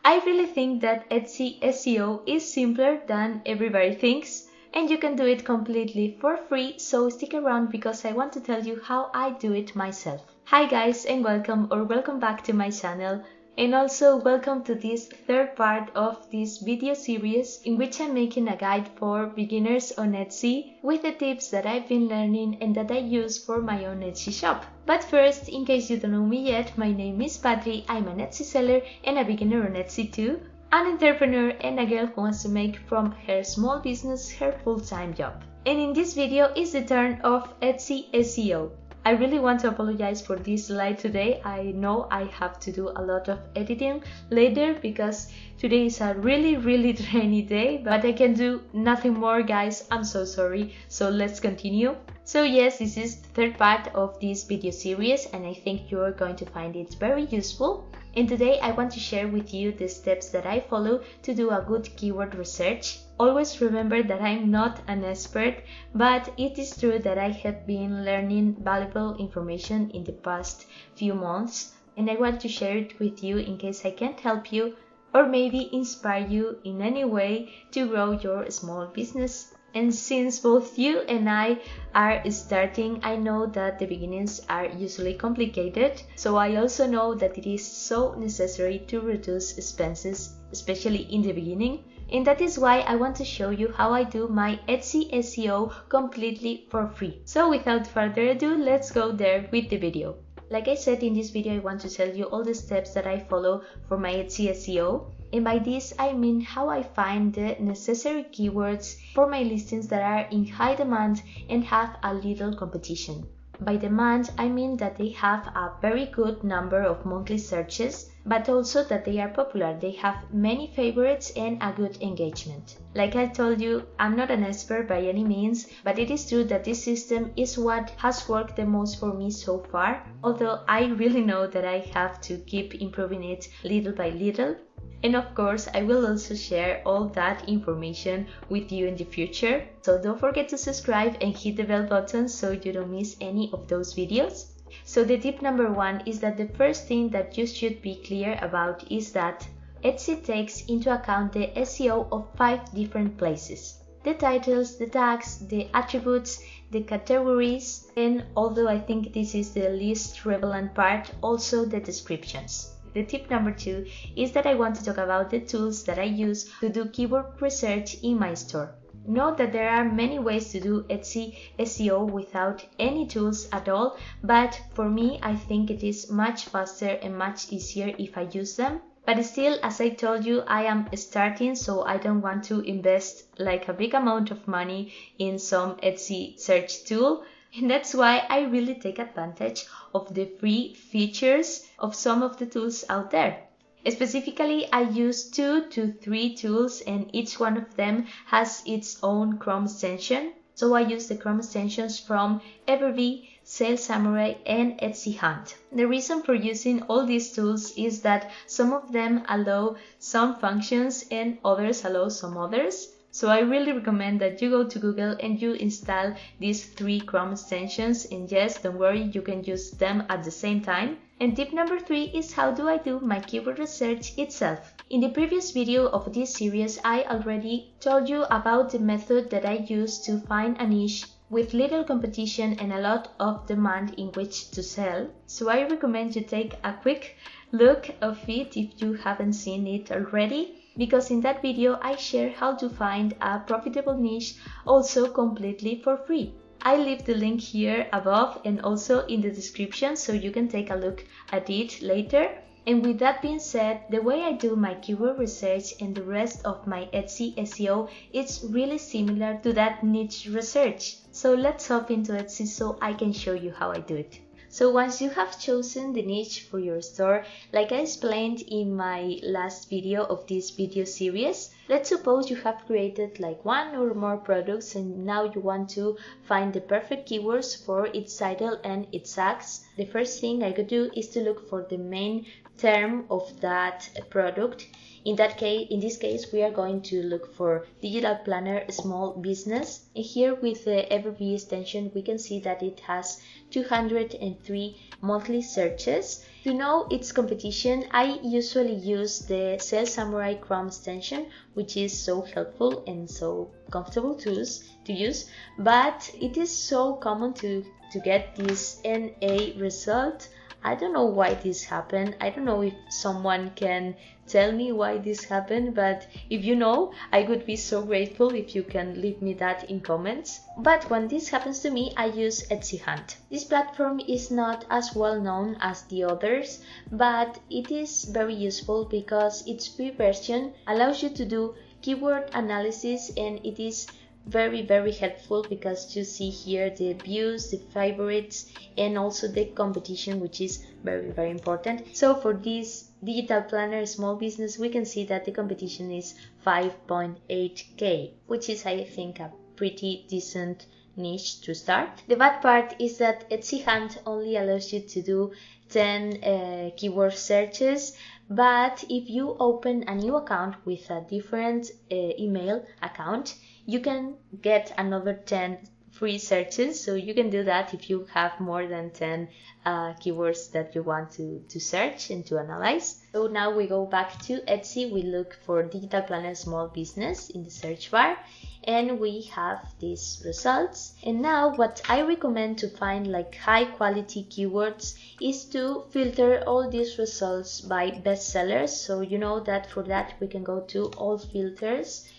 I really think that Etsy SEO is simpler than everybody thinks, and you can do it completely for free, so stick around because I want to tell you how I do it myself. Hi guys, and welcome back to my channel, and also welcome to this third part of this video series in which I'm making a guide for beginners on Etsy with the tips that I've been learning and that I use for my own Etsy shop. But first, in case you don't know me yet, my name is Patri, I'm an Etsy seller and a beginner on Etsy too, an entrepreneur and a girl who wants to make from her small business her full-time job. And in this video is the turn of Etsy SEO. I really want to apologize for this slide today. I know I have to do a lot of editing later because today is a really rainy day, but I can do nothing more, guys. I'm so sorry. So let's continue. So yes, this is the third part of this video series and I think you're going to find it very useful. And today I want to share with you the steps that I follow to do a good keyword research. Always remember that I'm not an expert, but it is true that I have been learning valuable information in the past few months, and I want to share it with you in case I can't help you or maybe inspire you in any way to grow your small business. And since both you and I are starting, I know that the beginnings are usually complicated, so I also know that it is so necessary to reduce expenses, especially in the beginning. And that is why I want to show you how I do my Etsy SEO completely for free. So without further ado, let's go there with the video. Like I said in this video, I want to tell you all the steps that I follow for my Etsy SEO. And by this, I mean how I find the necessary keywords for my listings that are in high demand and have a little competition. By demand, I mean that they have a very good number of monthly searches, but also that they are popular. They have many favorites and a good engagement. Like I told you, I'm not an expert by any means, but it is true that this system is what has worked the most for me so far, although I really know that I have to keep improving it little by little. And of course, I will also share all that information with you in the future. So don't forget to subscribe and hit the bell button so you don't miss any of those videos. So the tip number one is that the first thing that you should be clear about is that Etsy takes into account the SEO of 5 different places. The titles, the tags, the attributes, the categories, and although I think this is the least relevant part, also the descriptions. The tip number 2 is that I want to talk about the tools that I use to do keyword research in my store. Note that there are many ways to do Etsy SEO without any tools at all, but for me I think it is much faster and much easier if I use them. But still, as I told you, I am starting, so I don't want to invest like a big amount of money in some Etsy search tool. And that's why I really take advantage of the free features of some of the tools out there. Specifically, I use 2 to 3 tools and each one of them has its own Chrome extension. So I use the Chrome extensions from Everbee, Sales Samurai and Etsy Hunt. The reason for using all these tools is that some of them allow some functions and others allow some others. So I really recommend that you go to Google and you install these 3 Chrome extensions, and yes, don't worry, you can use them at the same time. And tip number 3 is how do I do my keyword research itself. In the previous video of this series, I already told you about the method that I use to find a niche with little competition and a lot of demand in which to sell. So I recommend you take a quick look of it if you haven't seen it already, because in that video I share how to find a profitable niche also completely for free. I leave the link here above and also in the description so you can take a look at it later. And with that being said, the way I do my keyword research and the rest of my Etsy SEO is really similar to that niche research. So let's hop into Etsy so I can show you how I do it. So once you have chosen the niche for your store, like I explained in my last video of this video series, let's suppose you have created like 1 or more products and now you want to find the perfect keywords for its title and its tags. The first thing I could do is to look for the main term of that product. In this case, we are going to look for digital planner small business. And here with the Everbee extension, we can see that it has 203 monthly searches. To know its competition, I usually use the Sales Samurai Chrome extension, which is so helpful and so comfortable to use, but it is so common to get this NA result. I don't know why this happened. I don't know if someone can tell me why this happened, but if you know, I would be so grateful if you can leave me that in comments. But when this happens to me, I use Etsy Hunt. This platform is not as well known as the others, but it is very useful because its free version allows you to do keyword analysis, and it is very helpful because you see here the views, the favorites, and also the competition, which is very important. So for this digital planner small business, we can see that the competition is 5.8k, which is, I think, a pretty decent niche to start. The bad part is that Etsy Hunt only allows you to do 10 keyword searches, but if you open a new account with a different email account, you can get another 10 free searches. So you can do that if you have more than 10 keywords that you want to search and to analyze. So now we go back to Etsy, we look for digital planner small business in the search bar, and we have these results. And now what I recommend to find like high quality keywords is to filter all these results by bestsellers. So you know that for that we can go to all filters,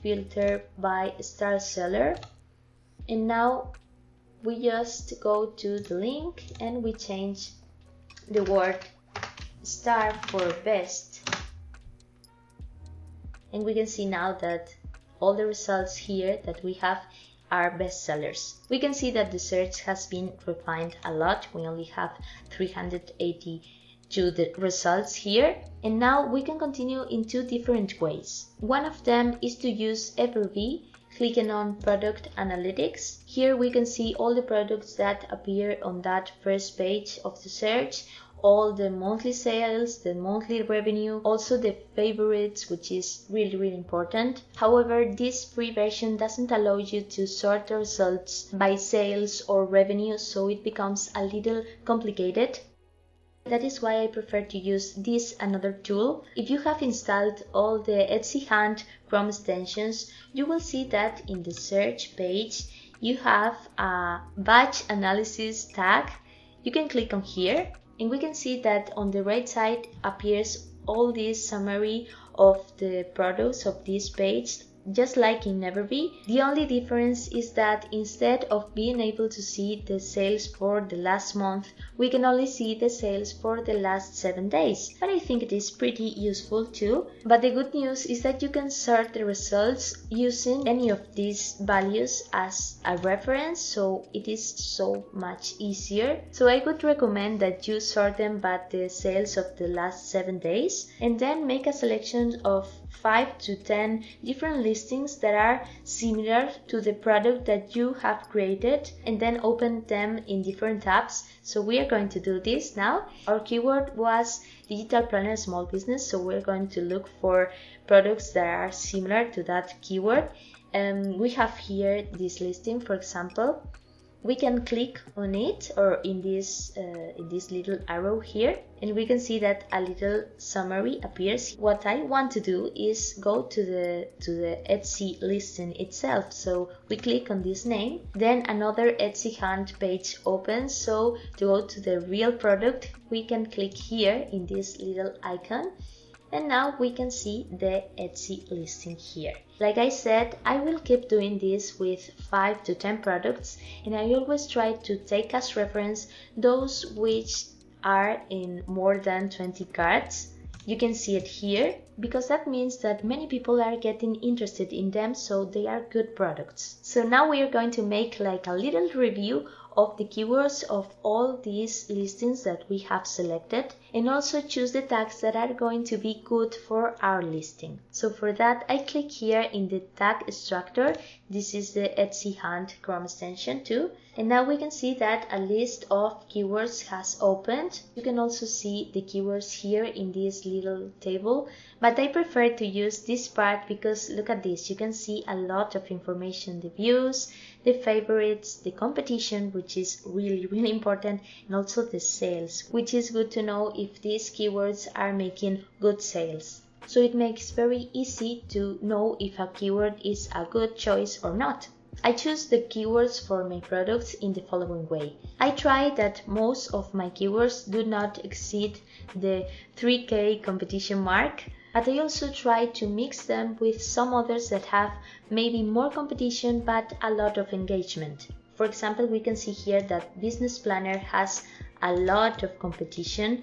filter by star seller, and now we just go to the link and we change the word star for best, and we can see now that all the results here that we have are bestsellers. We can see that the search has been refined a lot. We only have 382 the results here, and now we can continue in two different ways. One of them is to use Everbee, clicking on Product Analytics. Here we can see all the products that appear on that first page of the search, all the monthly sales, the monthly revenue, also the favorites, which is really important. However, this free version doesn't allow you to sort the results by sales or revenue, so it becomes a little complicated. That is why I prefer to use this another tool. If you have installed all the Etsy Hunt Chrome extensions, you will see that in the search page you have a batch analysis tag. You can click on here, and we can see that on the right side appears all this summary of the products of this page, just like in Everbee. The only difference is that instead of being able to see the sales for the last month, we can only see the sales for the last 7 days. But I think it is pretty useful too. But the good news is that you can sort the results using any of these values as a reference, so it is so much easier. So I would recommend that you sort them by the sales of the last 7 days, and then make a selection of 5 to 10 different listings that are similar to the product that you have created, and then open them in different tabs. So we are going to do this now. Our keyword was digital planner small business, so we're going to look for products that are similar to that keyword. We have here this listing, for example. We can click on it, or in this little arrow here, and we can see that a little summary appears. What I want to do is go to the Etsy listing itself. So we click on this name, then another Etsy Hunt page opens. So to go to the real product, we can click here in this little icon, and now we can see the Etsy listing here. Like I said, I will keep doing this with 5 to 10 products, and I always try to take as reference those which are in more than 20 cards. You can see it here, because that means that many people are getting interested in them, so they are good products. So now we are going to make like a little review of the keywords of all these listings that we have selected, and also choose the tags that are going to be good for our listing. So for that, I click here in the tag extractor. This is the Etsy Hunt Chrome extension too. And now we can see that a list of keywords has opened. You can also see the keywords here in this little table, but I prefer to use this part because look at this. You can see a lot of information, the views, the favorites, the competition, which is really important, and also the sales, which is good to know if these keywords are making good sales. So it makes very easy to know if a keyword is a good choice or not. I choose the keywords for my products in the following way. I try that most of my keywords do not exceed the 3K competition mark, but I also try to mix them with some others that have maybe more competition but a lot of engagement. For example, we can see here that Business Planner has a lot of competition.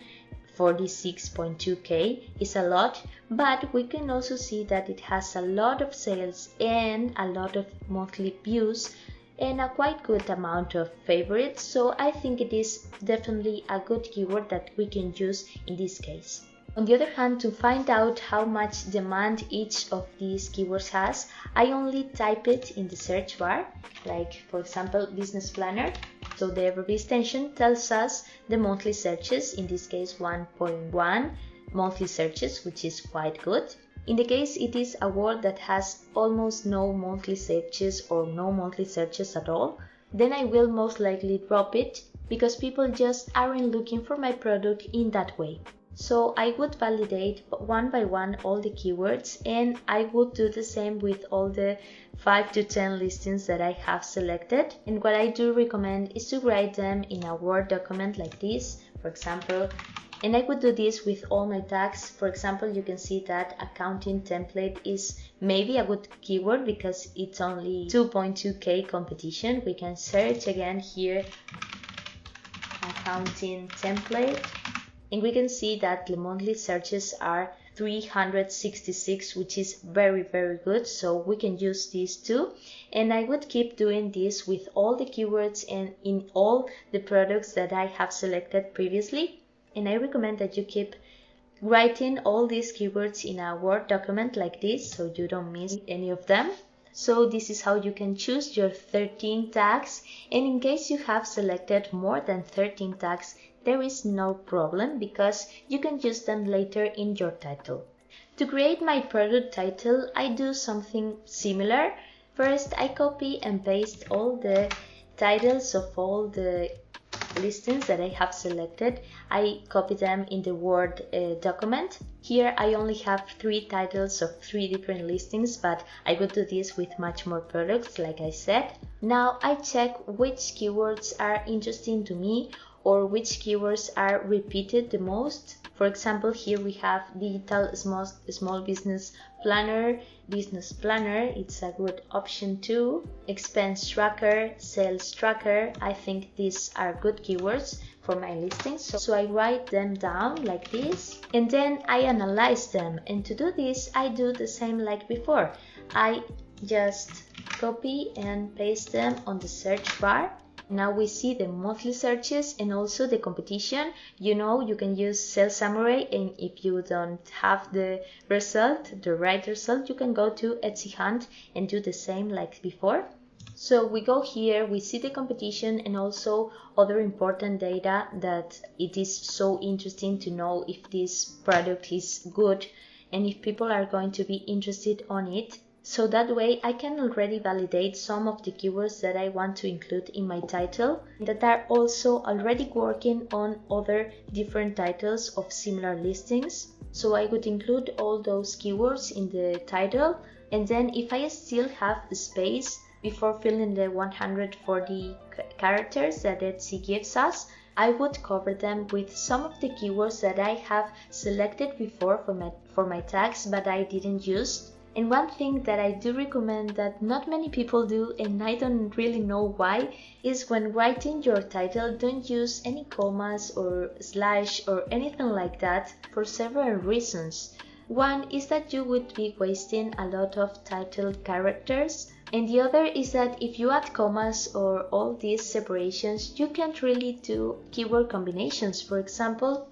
46.2K is a lot, but we can also see that it has a lot of sales and a lot of monthly views and a quite good amount of favorites. So I think it is definitely a good keyword that we can use in this case. On the other hand, to find out how much demand each of these keywords has, I only type it in the search bar, like for example Business Planner. So the every extension tells us the monthly searches, in this case 1.1 monthly searches, which is quite good. In the case it is a word that has almost no monthly searches or no monthly searches at all, then I will most likely drop it because people just aren't looking for my product in that way. So I would validate one by one all the keywords, and I would do the same with all the 5 to 10 listings that I have selected. And what I do recommend is to write them in a Word document like this, for example. And I would do this with all my tags. For example, you can see that accounting template is maybe a good keyword because it's only 2.2K competition. We can search again here, accounting template. And we can see that the monthly searches are 366, which is very good. So we can use these too. And I would keep doing this with all the keywords and in all the products that I have selected previously. And I recommend that you keep writing all these keywords in a Word document like this so you don't miss any of them. So this is how you can choose your 13 tags. And in case you have selected more than 13 tags, there is no problem because you can use them later in your title. To create my product title, I do something similar. First, I copy and paste all the titles of all the listings that I have selected. I copy them in the Word document. Here I only have 3 titles of 3 different listings, but I would do this with much more products, like I said. Now I check which keywords are interesting to me or which keywords are repeated the most. For example, here we have digital small business planner, business planner, it's a good option too. Expense tracker, sales tracker, I think these are good keywords for my listings. So I write them down like this and then I analyze them. And to do this, I do the same like before. I just copy and paste them on the search bar. Now we see the monthly searches and also the competition. You know, you can use Sales Samurai, and if you don't have the result, the right result, you can go to Etsy Hunt and do the same like before. So we go here, we see the competition and also other important data that it is so interesting to know if this product is good and if people are going to be interested on it. So that way I can already validate some of the keywords that I want to include in my title that are also already working on other different titles of similar listings. So I would include all those keywords in the title, and then if I still have space before filling the 140 characters that Etsy gives us, I would cover them with some of the keywords that I have selected before for my tags but I didn't use. And one thing that I do recommend that not many people do, and I don't really know why, is when writing your title, don't use any commas or slash or anything like that for several reasons. One is that you would be wasting a lot of title characters. And the other is that if you add commas or all these separations, you can't really do keyword combinations. For example,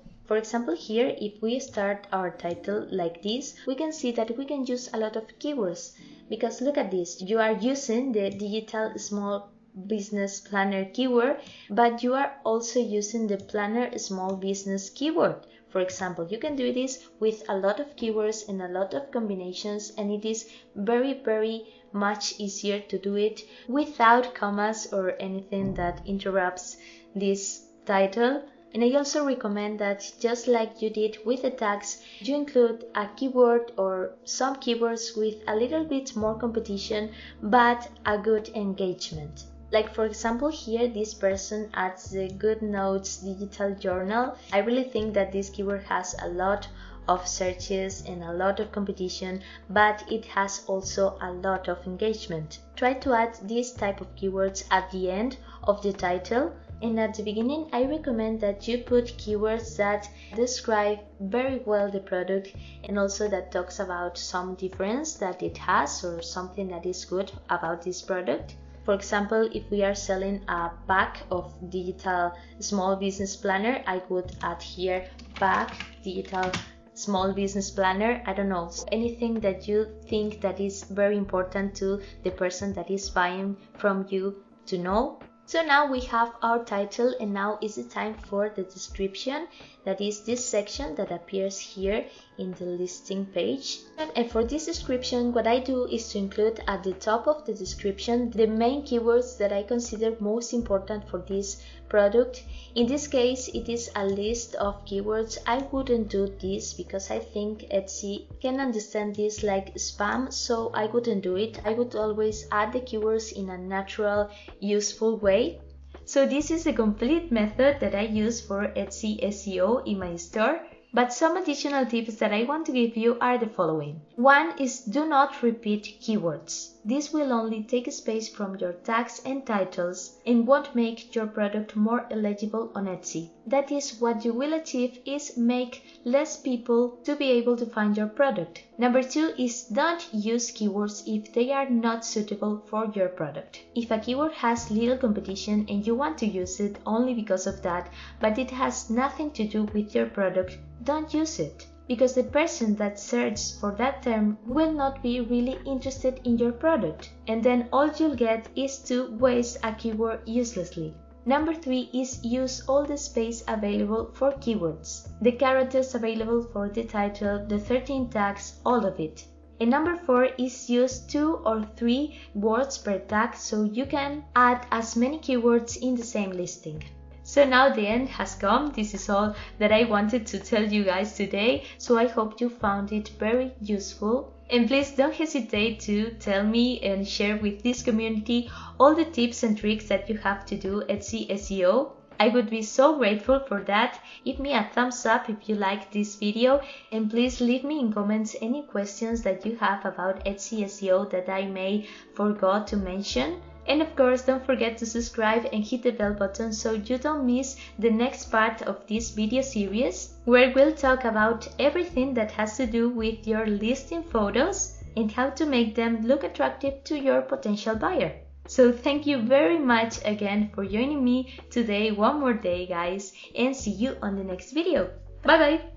here, if we start our title like this, we can see that we can use a lot of keywords. Because look at this, you are using the digital small business planner keyword, but you are also using the planner small business keyword. For example, you can do this with a lot of keywords and a lot of combinations, and it is very much easier to do it without commas or anything that interrupts this title. And I also recommend that, just like you did with the tags, you include a keyword or some keywords with a little bit more competition but a good engagement. Like for example here, this person adds the Good Notes digital journal. I really think that this keyword has a lot of searches and a lot of competition, but it has also a lot of engagement. Try to add this type of keywords at the end of the title. And at the beginning, I recommend that you put keywords that describe very well the product and also that talks about some difference that it has or something that is good about this product. For example, if we are selling a pack of digital small business planner, I would add here pack digital small business planner. I don't know, anything that you think that is very important to the person that is buying from you to know. So now we have our title, and now is the time for the description. That is this section that appears here in the listing page. And for this description, what I do is to include at the top of the description the main keywords that I consider most important for this product. In this case, it is a list of keywords. I wouldn't do this because I think Etsy can understand this like spam, so I wouldn't do it. I would always add the keywords in a natural, useful way. So this is the complete method that I use for Etsy SEO in my store. But some additional tips that I want to give you are the following. One is, do not repeat keywords. This will only take space from your tags and titles and won't make your product more eligible on Etsy. That is, what you will achieve is make less people to be able to find your product. Number 2 is, don't use keywords if they are not suitable for your product. If a keyword has little competition and you want to use it only because of that, but it has nothing to do with your product, don't use it, because the person that searches for that term will not be really interested in your product, and then all you'll get is to waste a keyword uselessly. Number 3 is, use all the space available for keywords. The characters available for the title, the 13 tags, all of it. And number 4 is, use 2 or 3 words per tag so you can add as many keywords in the same listing. So now the end has come. This is all that I wanted to tell you guys today. So I hope you found it very useful. And please don't hesitate to tell me and share with this community all the tips and tricks that you have to do Etsy SEO. I would be so grateful for that. Give me a thumbs up if you like this video, and please leave me in comments any questions that you have about Etsy SEO that I may forgot to mention. And of course, don't forget to subscribe and hit the bell button so you don't miss the next part of this video series, where we'll talk about everything that has to do with your listing photos and how to make them look attractive to your potential buyer. So thank you very much again for joining me today one more day, guys, and see you on the next video. Bye bye!